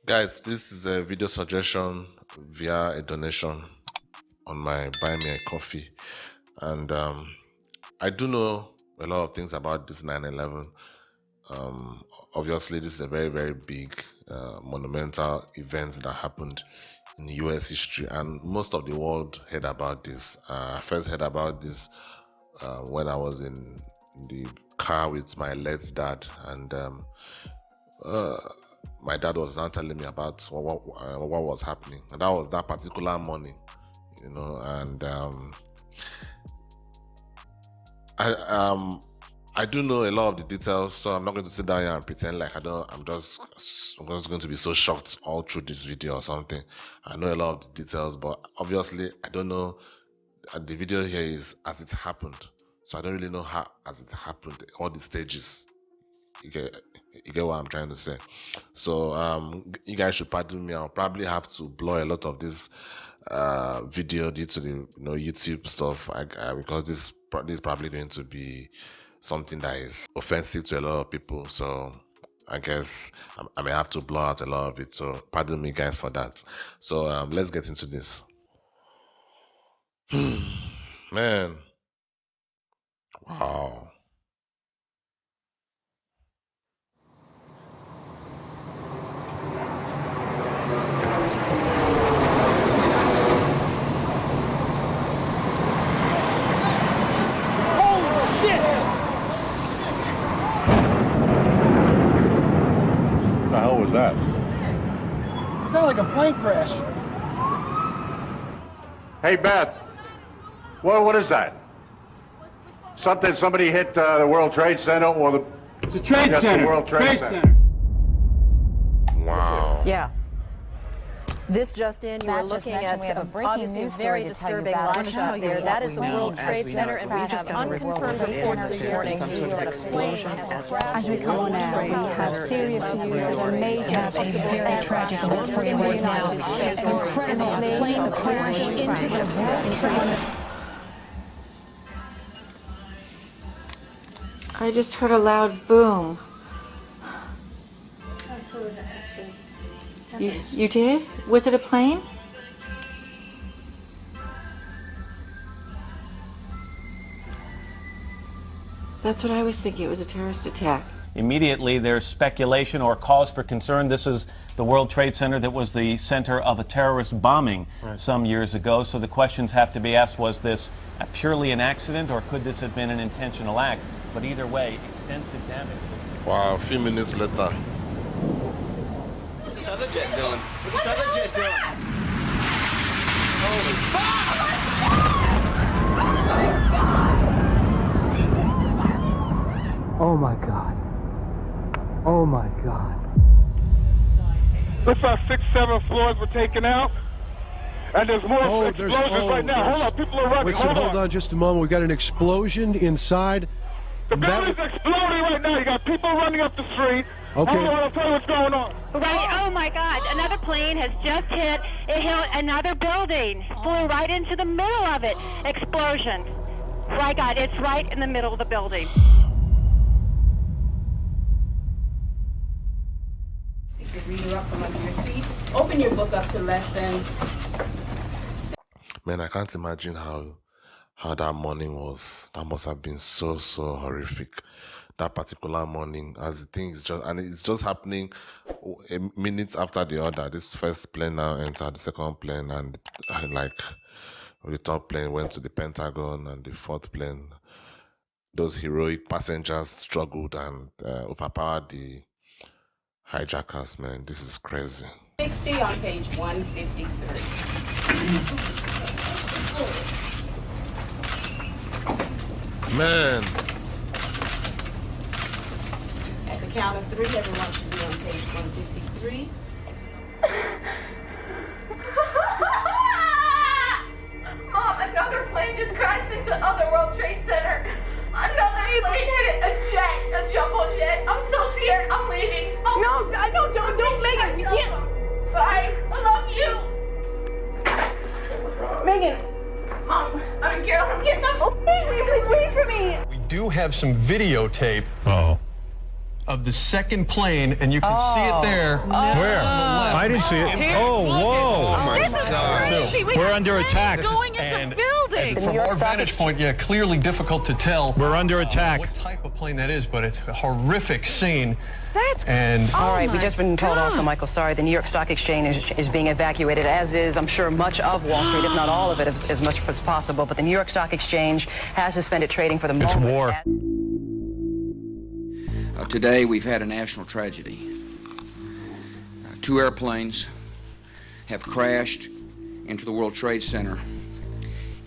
Guys, this is a video suggestion via a donation on my Buy Me a Coffee. And I do know a lot of things about this 9/11. Obviously, this is a very, very big, monumental event that happened in US history, and most of the world heard about this. I first heard about this when I was in the car with my late dad, and my dad was now telling me about what was happening, and that was that particular morning, and I do know a lot of the details, so I'm not going to sit down here and pretend like I don't. I'm just going to be so shocked all through this video or something. I know a lot of the details, but obviously I don't know. The video here is as it happened, so I don't really know how as it happened, all the stages. You get what I'm trying to say. So you guys should pardon me. I'll probably have to blur a lot of this video due to the YouTube stuff, because this is probably going to be something that is offensive to a lot of people. So I guess I may have to blur out a lot of it. So pardon me, guys, for that. So let's get into this. Man, wow. It's 46. What the hell was that? It sounded like a plane crash. Hey, Beth. What is that? Somebody hit the World Trade Center or the... It's a trade center. The World Trade Center. Wow. Yeah. This just in, you were looking at we have a breaking news very story to tell you disturbing about. live shot there. That is the World Trade Center, and we have unconfirmed reports this morning that a plane has crashed. As we come on now, we have serious news of a major, very tragic event for you right now. Incredibly, a plane crashed into the World Trade Center. I just heard a loud boom. I saw it actually. You did? Was it a plane? That's what I was thinking. It was a terrorist attack. Immediately, there's speculation or cause for concern. This is the World Trade Center that was the center of a terrorist bombing some years ago. So the questions have to be asked, was this purely an accident, or could this have been an intentional act? But either way, extensive damage. Wow, a few minutes later. What's this other jet doing? What's this other jet doing? Holy fuck! Oh my God. Oh my God. Looks like 6, 7 floors were taken out. And there's more explosions right now. Hold on, people are running. Wait, hold on just a moment. We've got an explosion inside. The building's exploding right now. You got people running up the street. Okay. Hold on, I'll tell you what's going on. Right, oh my God, another plane has just hit another building. Flew right into the middle of it. Explosion. My God, it's right in the middle of the building. Pick your reader up from under your seat. Open your book up to lesson. Man, I can't imagine how that morning was. That must have been so horrific. That particular morning, as the thing is it's just happening minutes after the other. This first plane now entered, the second plane, and the third plane went to the Pentagon, and the fourth plane, those heroic passengers struggled and overpowered the hijackers. Man, this is crazy. 60 on page 153. Man. At the count of 3, everyone should be on page 153. Mom, another plane just crashed into the other World Trade Center. Another plane hit it. A jumbo jet. I'm so scared. I'm leaving. No, don't, Megan. You can't. Bye. I love you. Megan. Mom, I don't care. I'm getting up. Oh, please wait for me. We do have some videotape of the second plane, and you can see it there. Where? I didn't see it. Oh, whoa. Oh, my God. We're under attack. Going into buildings. From our vantage point, yeah, clearly difficult to tell. We're under attack. What type of plane that is, but it's a horrific scene. That's All right, we've just been told also, Michael, sorry, the New York Stock Exchange is being evacuated, as is, I'm sure, much of Wall Street, if not all of it, as much as possible. But the New York Stock Exchange has suspended trading for the moment. It's war. Today, we've had a national tragedy. 2 airplanes have crashed into the World Trade Center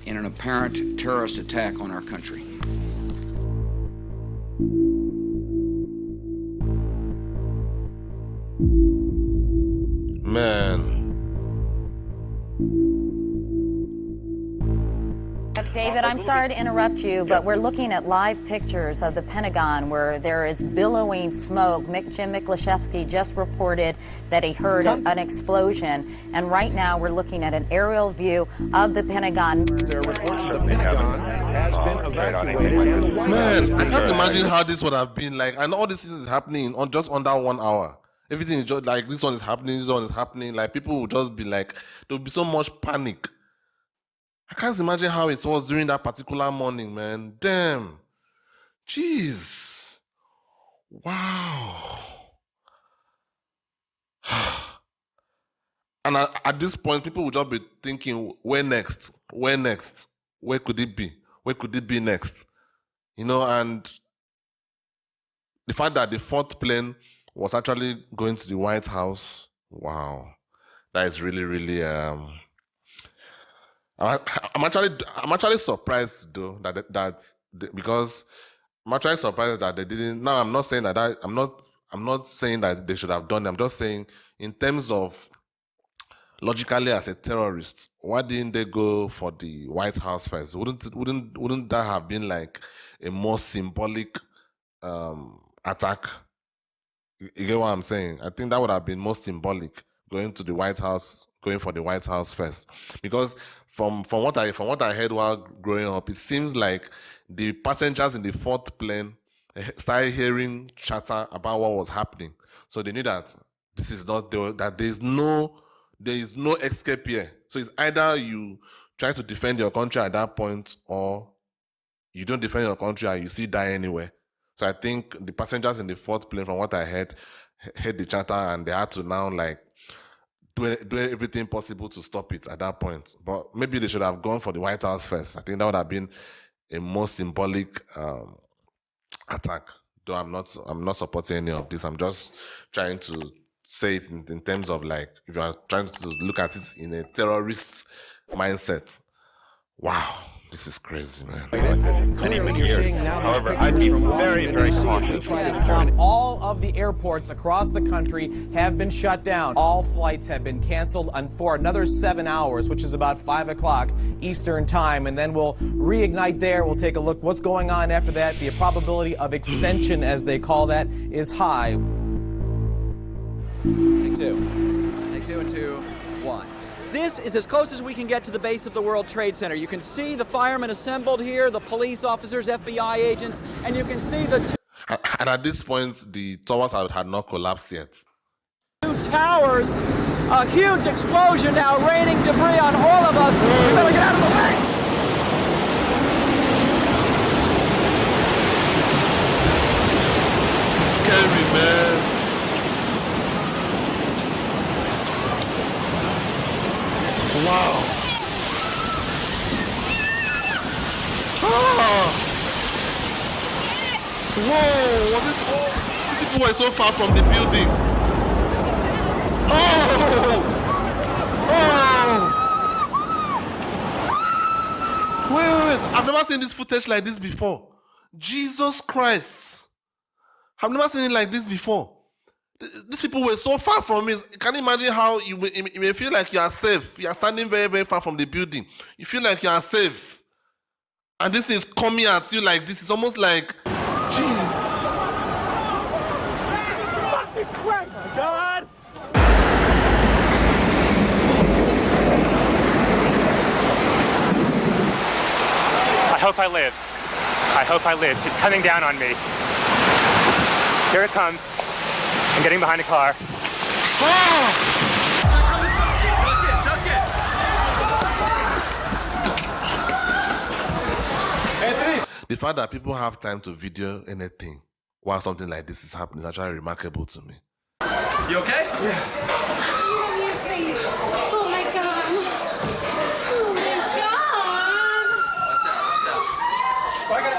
in an apparent terrorist attack on our country. Man. David, I'm sorry to interrupt you, but we're looking at live pictures of the Pentagon where there is billowing smoke. Jim Miklashevsky just reported that he heard an explosion, and right now we're looking at an aerial view of the Pentagon. There are reports that the Pentagon has been evacuated. Man, I can't imagine how this would have been like, and all this is happening on just under 1 hour. Everything is just like, this one is happening, this one is happening. Like, people will just be like, there will be so much panic. I can't imagine how it was during that particular morning, man. Damn. Jeez. Wow. And at this point, people will just be thinking, where next? Where next? Where could it be? Where could it be next? You know, and the fact that the 4th plane was actually going to the White House, wow. That is really, really... I'm actually surprised though because I'm actually surprised that they didn't. Now I'm not saying that I'm not saying that they should have done it. I'm just saying in terms of logically as a terrorist, why didn't they go for the White House first? Wouldn't that have been like a more symbolic attack? You get what I'm saying? I think that would have been more symbolic, going to the White House, going for the White House first, because from what I heard while growing up, it seems like the passengers in the 4th plane started hearing chatter about what was happening, so they knew that this is not that there is no escape here. So it's either you try to defend your country at that point, or you don't defend your country and you still die anyway. So I think the passengers in the 4th plane, from what I heard the chatter, and they had to now like do everything possible to stop it at that point. But maybe they should have gone for the White House first. I think that would have been a more symbolic attack. Though I'm not supporting any of this. I'm just trying to say it in terms of like, if you are trying to look at it in a terrorist mindset. Wow, this is crazy, man. However, I'd be very, very cautious. All of the airports across the country have been shut down. All flights have been canceled for another 7 hours, which is about 5 o'clock Eastern time. And then we'll reignite there. We'll take a look what's going on after that. The probability of extension, as they call that, is high. Take 2. Take 2 and 2, 1. This is as close as we can get to the base of the World Trade Center. You can see the firemen assembled here, the police officers, FBI agents, and you can see the and at this point, the towers had not collapsed yet. 2 towers. A huge explosion now, raining debris on all of us. We better get out of the way. This is scary, man. Wow. Ah. Whoa, was it? These people were so far from the building. Oh! Oh! Wait. I've never seen this footage like this before. Jesus Christ. I've never seen it like this before. These people were so far from it. Can you imagine how you may feel like you are safe? You are standing very, very far from the building. You feel like you are safe. And this is coming at you like this. It's almost like, jeez. Fucking Christ, God! I hope I live. I hope I live. It's coming down on me. Here it comes. I'm getting behind the car. The fact that people have time to video anything while something like this is happening is actually remarkable to me. You okay? Yeah. Oh my god. Oh my god. Watch out, watch out. I got it.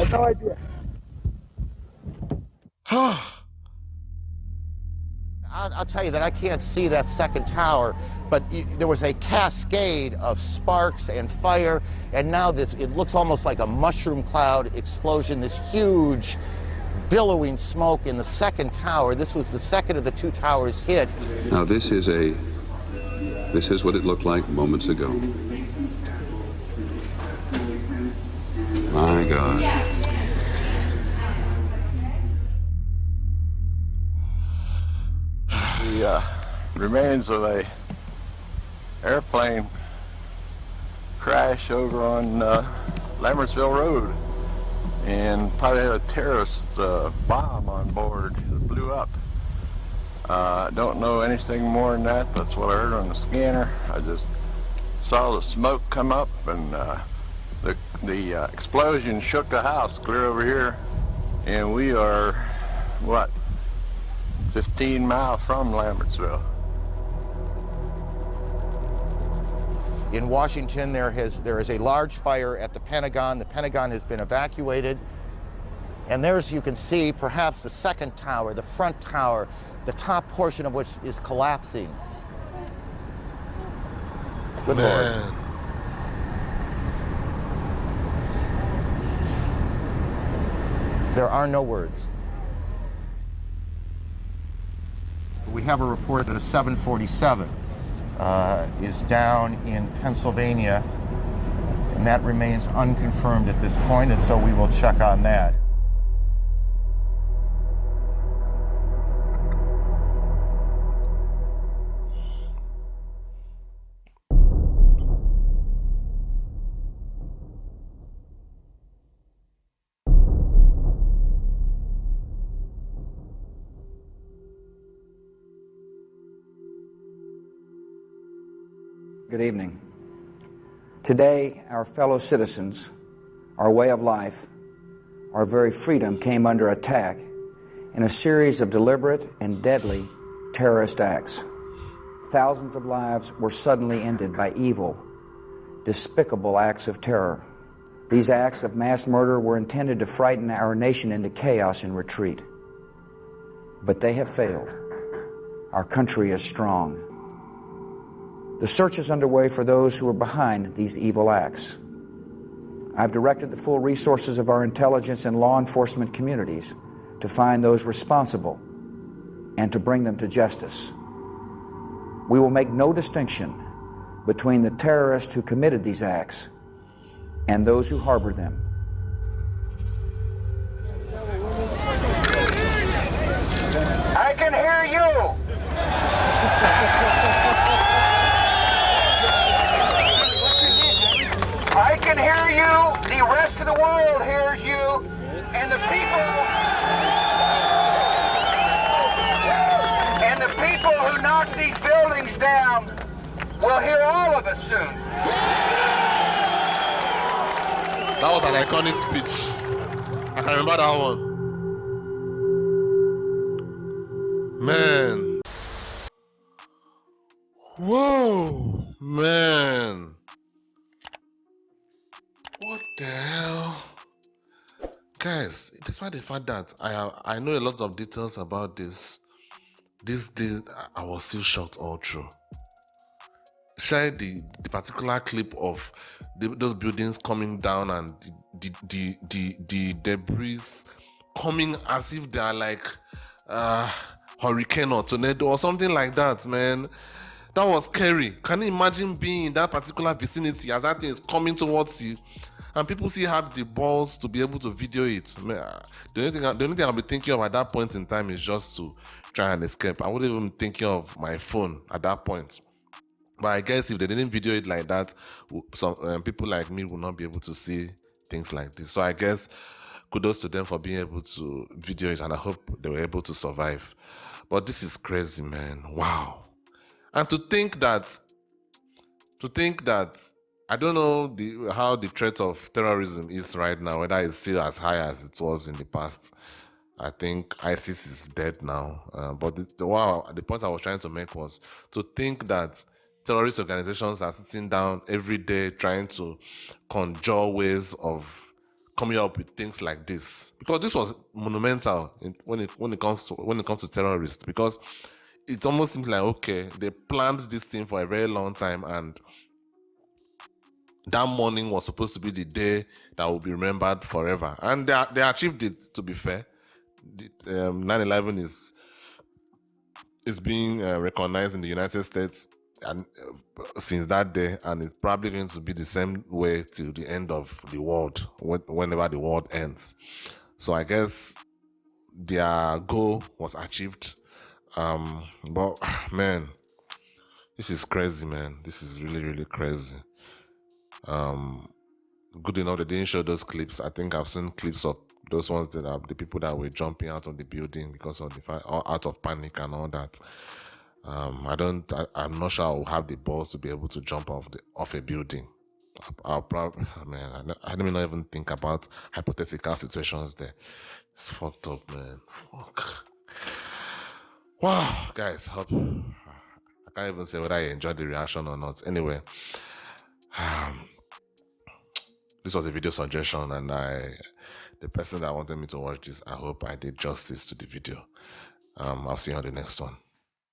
No idea. I'll tell you that I can't see that second tower, but there was a cascade of sparks and fire, and now it looks almost like a mushroom cloud explosion, this huge billowing smoke in the second tower. This was the second of the two towers hit. Now this is what it looked like moments ago. My God. The remains of a airplane crash over on Lambertsville Road, and probably had a terrorist bomb on board that blew up. Don't know anything more than that. That's what I heard on the scanner. I just saw the smoke come up, and the explosion shook the house clear over here, and we are, what, 15 miles from Lambertsville. In Washington, there is a large fire at the Pentagon. The Pentagon has been evacuated. And there's, you can see, perhaps the second tower, the front tower, the top portion of which is collapsing. Good Lord. There are no words. We have a report that a 747 is down in Pennsylvania, and that remains unconfirmed at this point, and so we will check on that. Good evening. Today, our fellow citizens, our way of life, our very freedom came under attack in a series of deliberate and deadly terrorist acts. Thousands of lives were suddenly ended by evil, despicable acts of terror. These acts of mass murder were intended to frighten our nation into chaos and retreat. But they have failed. Our country is strong. The search is underway for those who are behind these evil acts. I've directed the full resources of our intelligence and law enforcement communities to find those responsible and to bring them to justice. We will make no distinction between the terrorists who committed these acts and those who harbor them. I can hear you! I can hear you, the rest of the world hears you, and the people who knock these buildings down will hear all of us soon. That was an iconic speech. I can remember that one. Man. Whoa, man. What the hell? Guys, despite the fact that I know a lot of details about this I was still shocked all through. Share the particular clip of those buildings coming down and the debris coming as if they are like hurricane or tornado or something like that, man. That was scary. Can you imagine being in that particular vicinity as that thing is coming towards you, and people still have the balls to be able to video it? Man, the only thing I'll be thinking of at that point in time is just to try and escape. I wouldn't even thinking of my phone at that point. But I guess if they didn't video it like that, some people like me will not be able to see things like this. So I guess kudos to them for being able to video it, and I hope they were able to survive. But this is crazy, man. Wow. And to think that I don't know how the threat of terrorism is right now, whether it's still as high as it was in the past. I think ISIS is dead now. But the point I was trying to make was to think that terrorist organizations are sitting down every day trying to conjure ways of coming up with things like this, because this was monumental when it comes to terrorists, because it almost seems like, okay, they planned this thing for a very long time, and that morning was supposed to be the day that will be remembered forever, and they achieved it. To be fair, 9/11 is being recognized in the United States and since that day, and it's probably going to be the same way till the end of the world, whenever the world ends. So I guess their goal was achieved. But man, this is crazy, man. This is really, really crazy. Good enough they didn't show those clips. I think I've seen clips of those ones that are the people that were jumping out of the building because of the fire, or out of panic and all that. I'm not sure I'll have the balls to be able to jump off a building. I'll probably, man, I don't even think about hypothetical situations there. It's fucked up, man. Fuck. Wow, guys, hope I can't even say whether I enjoyed the reaction or not. Anyway, this was a video suggestion, and the person that wanted me to watch this, I hope I did justice to the video. I'll see you on the next one.